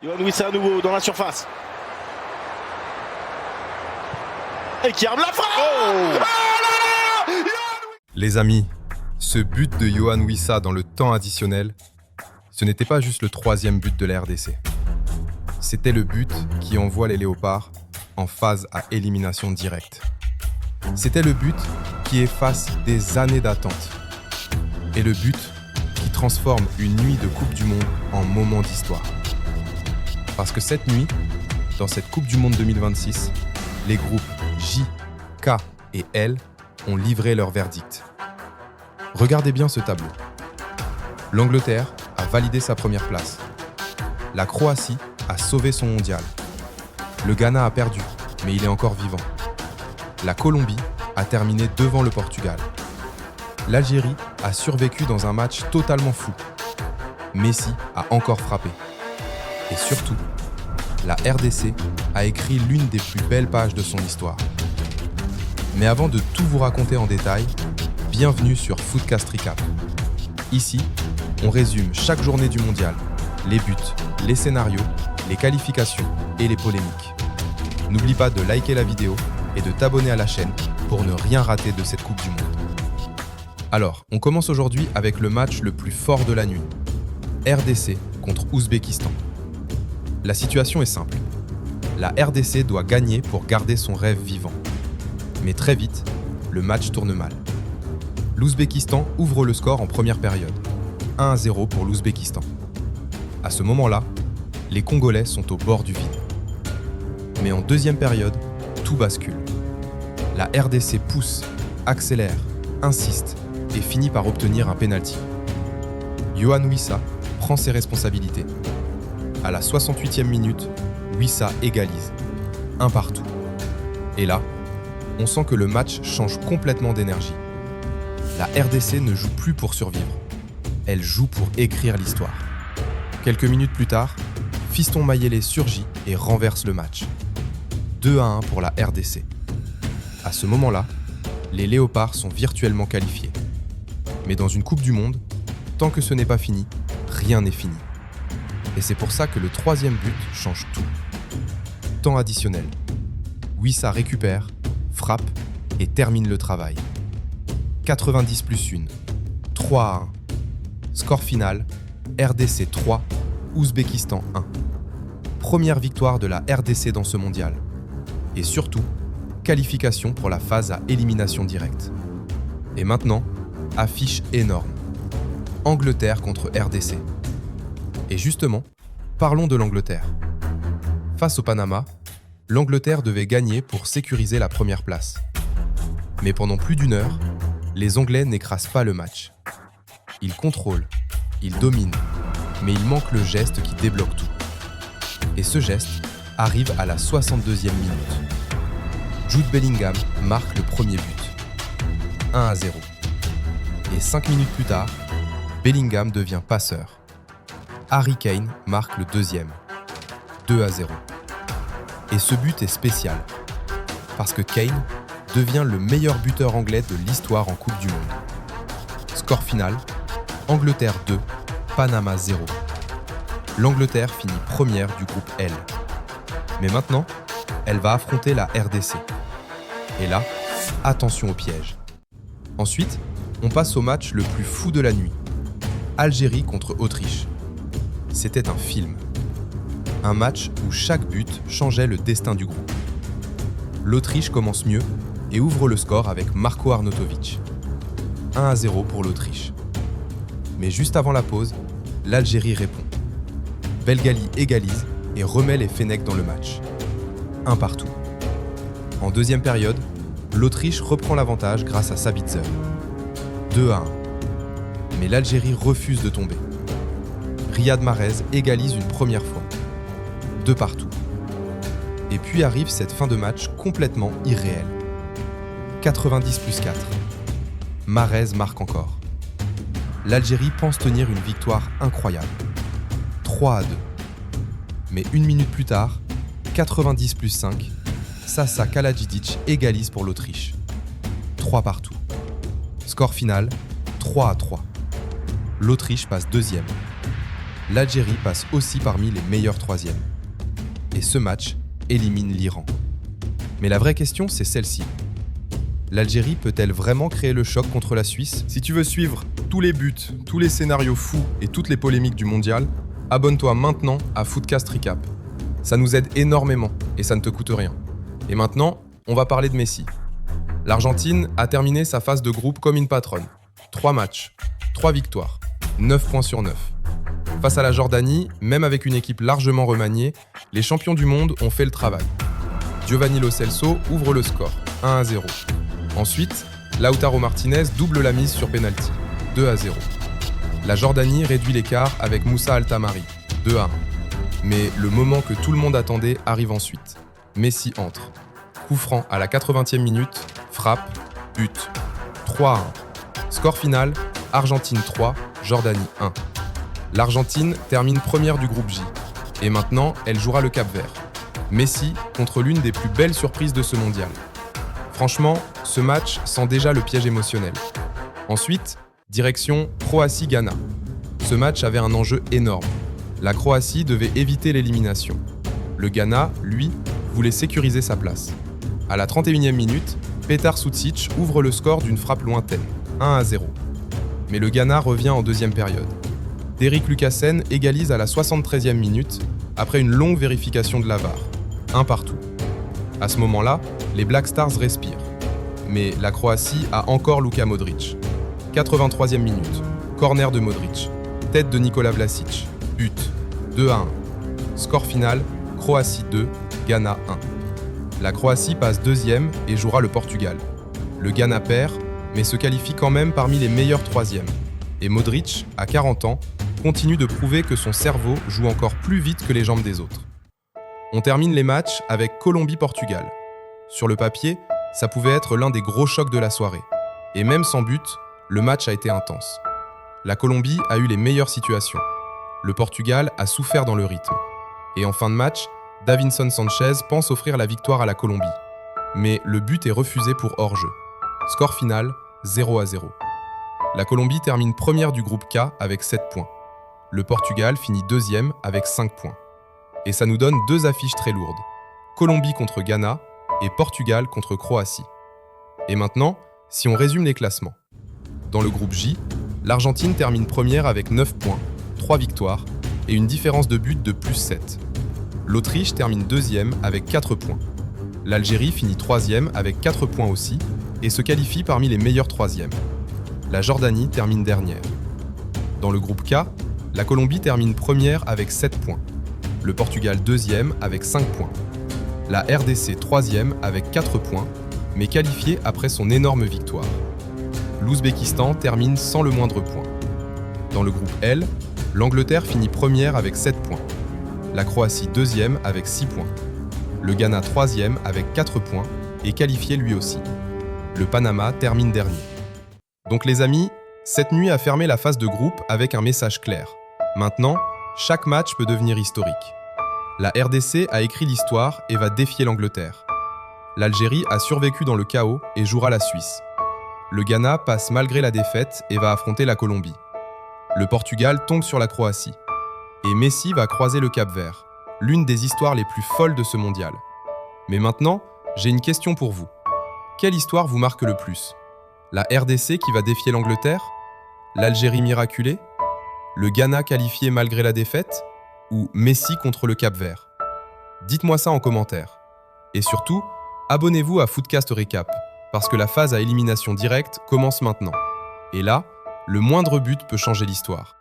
Yohan Wissa à nouveau dans la surface. Et qui arme la frappe. Oh là là, Les amis, ce but de Yohan Wissa dans le temps additionnel, ce n'était pas juste le troisième but de la RDC. C'était le but qui envoie les Léopards en phase à élimination directe. C'était le but qui efface des années d'attente. Et le but qui transforme une nuit de Coupe du Monde en moment d'histoire. Parce que cette nuit, dans cette Coupe du Monde 2026, les groupes J, K et L ont livré leur verdict. Regardez bien ce tableau. L'Angleterre a validé sa première place. La Croatie a sauvé son mondial. Le Ghana a perdu, mais il est encore vivant. La Colombie a terminé devant le Portugal. L'Algérie a survécu dans un match totalement fou. Messi a encore frappé. Et surtout, la RDC a écrit l'une des plus belles pages de son histoire. Mais avant de tout vous raconter en détail, bienvenue sur Footcast Recap. Ici, on résume chaque journée du mondial, les buts, les scénarios, les qualifications et les polémiques. N'oublie pas de liker la vidéo et de t'abonner à la chaîne pour ne rien rater de cette Coupe du Monde. Alors, on commence aujourd'hui avec le match le plus fort de la nuit. RDC contre Ouzbékistan. La situation est simple. La RDC doit gagner pour garder son rêve vivant. Mais très vite, le match tourne mal. L'Ouzbékistan ouvre le score en première période. 1-0 pour l'Ouzbékistan. À ce moment-là, les Congolais sont au bord du vide. Mais en deuxième période, tout bascule. La RDC pousse, accélère, insiste et finit par obtenir un pénalty. Yohan Wissa prend ses responsabilités. À la 68e minute, Wissa égalise. 1 partout. Et là, on sent que le match change complètement d'énergie. La RDC ne joue plus pour survivre. Elle joue pour écrire l'histoire. Quelques minutes plus tard, Fiston Mayele surgit et renverse le match. 2-1 pour la RDC. À ce moment-là, les Léopards sont virtuellement qualifiés. Mais dans une Coupe du Monde, tant que ce n'est pas fini, rien n'est fini. Et c'est pour ça que le troisième but change tout. Temps additionnel. Wissa récupère, frappe et termine le travail. 90 plus 1. 3-1. Score final, RDC 3, Ouzbékistan 1. Première victoire de la RDC dans ce mondial. Et surtout, qualification pour la phase à élimination directe. Et maintenant, affiche énorme. Angleterre contre RDC. Et justement, parlons de l'Angleterre. Face au Panama, l'Angleterre devait gagner pour sécuriser la première place. Mais pendant plus d'une heure, les Anglais n'écrasent pas le match. Ils contrôlent, ils dominent, mais il manque le geste qui débloque tout. Et ce geste arrive à la 62e minute. Jude Bellingham marque le premier but. 1-0. Et 5 minutes plus tard, Bellingham devient passeur. Harry Kane marque le deuxième. 2-0. Et ce but est spécial, parce que Kane devient le meilleur buteur anglais de l'histoire en Coupe du Monde. Score final, Angleterre 2, Panama 0. L'Angleterre finit première du groupe L. Mais maintenant, elle va affronter la RDC. Et là, attention au piège. Ensuite, on passe au match le plus fou de la nuit. Algérie contre Autriche. C'était un film. Un match où chaque but changeait le destin du groupe. L'Autriche commence mieux et ouvre le score avec Marko Arnautovic. 1-0 pour l'Autriche. Mais juste avant la pause, l'Algérie répond. Belgali égalise et remet les Fennecs dans le match. 1 partout. En deuxième période, l'Autriche reprend l'avantage grâce à Sabitzer. 2-1. Mais l'Algérie refuse de tomber. Riyad Mahrez égalise une première fois. 2 partout. Et puis arrive cette fin de match complètement irréelle. 90 plus 4. Mahrez marque encore. L'Algérie pense tenir une victoire incroyable. 3-2. Mais une minute plus tard, 90 plus 5, Sasa Kalajidzic égalise pour l'Autriche. 3 partout. Score final, 3-3. L'Autriche passe deuxième. l'Algérie passe aussi parmi les meilleurs troisièmes. Et ce match élimine l'Iran. Mais la vraie question, c'est celle-ci. L'Algérie peut-elle vraiment créer le choc contre la Suisse ? Si tu veux suivre tous les buts, tous les scénarios fous et toutes les polémiques du mondial, abonne-toi maintenant à Footcast Recap. Ça nous aide énormément et ça ne te coûte rien. Et maintenant, on va parler de Messi. L'Argentine a terminé sa phase de groupe comme une patronne. 3 matchs, 3 victoires, 9 points sur 9. Face à la Jordanie, même avec une équipe largement remaniée, les champions du monde ont fait le travail. Giovanni Lo Celso ouvre le score, 1-0. Ensuite, Lautaro Martinez double la mise sur pénalty, 2-0. La Jordanie réduit l'écart avec Moussa Altamari, 2-1. Mais le moment que tout le monde attendait arrive ensuite. Messi entre. Coup franc à la 80e minute, frappe, but. 3-1. Score final, Argentine 3, Jordanie 1. L'Argentine termine première du groupe J. Et maintenant, elle jouera le Cap-Vert. Messi contre l'une des plus belles surprises de ce mondial. Franchement, ce match sent déjà le piège émotionnel. Ensuite, direction Croatie-Ghana. Ce match avait un enjeu énorme. La Croatie devait éviter l'élimination. Le Ghana, lui, voulait sécuriser sa place. À la 31e minute, Petar Sucic ouvre le score d'une frappe lointaine, 1-0. Mais le Ghana revient en deuxième période. Derrick Lucassen égalise à la 73e minute, après une longue vérification de la VAR. 1 partout. À ce moment-là, les Black Stars respirent. Mais la Croatie a encore Luka Modric. 83e minute, corner de Modric. Tête de Nikola Vlasic. But. 2-1. Score final, Croatie 2, Ghana 1. La Croatie passe deuxième et jouera le Portugal. Le Ghana perd, mais se qualifie quand même parmi les meilleurs troisièmes. Et Modric, à 40 ans, continue de prouver que son cerveau joue encore plus vite que les jambes des autres. On termine les matchs avec Colombie-Portugal. Sur le papier, ça pouvait être l'un des gros chocs de la soirée. Et même sans but, le match a été intense. La Colombie a eu les meilleures situations. Le Portugal a souffert dans le rythme. Et en fin de match, Davinson Sanchez pense offrir la victoire à la Colombie. Mais le but est refusé pour hors-jeu. Score final, 0-0. La Colombie termine première du groupe K avec 7 points. Le Portugal finit deuxième avec 5 points. Et ça nous donne 2 affiches très lourdes. Colombie contre Ghana et Portugal contre Croatie. Et maintenant, si on résume les classements. Dans le groupe J, l'Argentine termine première avec 9 points, 3 victoires et une différence de but de plus 7. L'Autriche termine deuxième avec 4 points. L'Algérie finit troisième avec 4 points aussi et se qualifie parmi les meilleurs troisièmes. La Jordanie termine dernière. Dans le groupe K, la Colombie termine première avec 7 points. Le Portugal deuxième avec 5 points. La RDC troisième avec 4 points, mais qualifiée après son énorme victoire. L'Ouzbékistan termine sans le moindre point. Dans le groupe L, l'Angleterre finit première avec 7 points. La Croatie deuxième avec 6 points. Le Ghana troisième avec 4 points et qualifié lui aussi. Le Panama termine dernier. Donc les amis, cette nuit a fermé la phase de groupe avec un message clair. Maintenant, chaque match peut devenir historique. La RDC a écrit l'histoire et va défier l'Angleterre. L'Algérie a survécu dans le chaos et jouera la Suisse. Le Ghana passe malgré la défaite et va affronter la Colombie. Le Portugal tombe sur la Croatie. Et Messi va croiser le Cap-Vert, l'une des histoires les plus folles de ce mondial. Mais maintenant, j'ai une question pour vous. Quelle histoire vous marque le plus ? La RDC qui va défier l'Angleterre ? L'Algérie miraculée ? Le Ghana qualifié malgré la défaite ? Ou Messi contre le Cap-Vert ? Dites-moi ça en commentaire. Et surtout, abonnez-vous à Footcast Recap, parce que la phase à élimination directe commence maintenant. Et là, le moindre but peut changer l'histoire.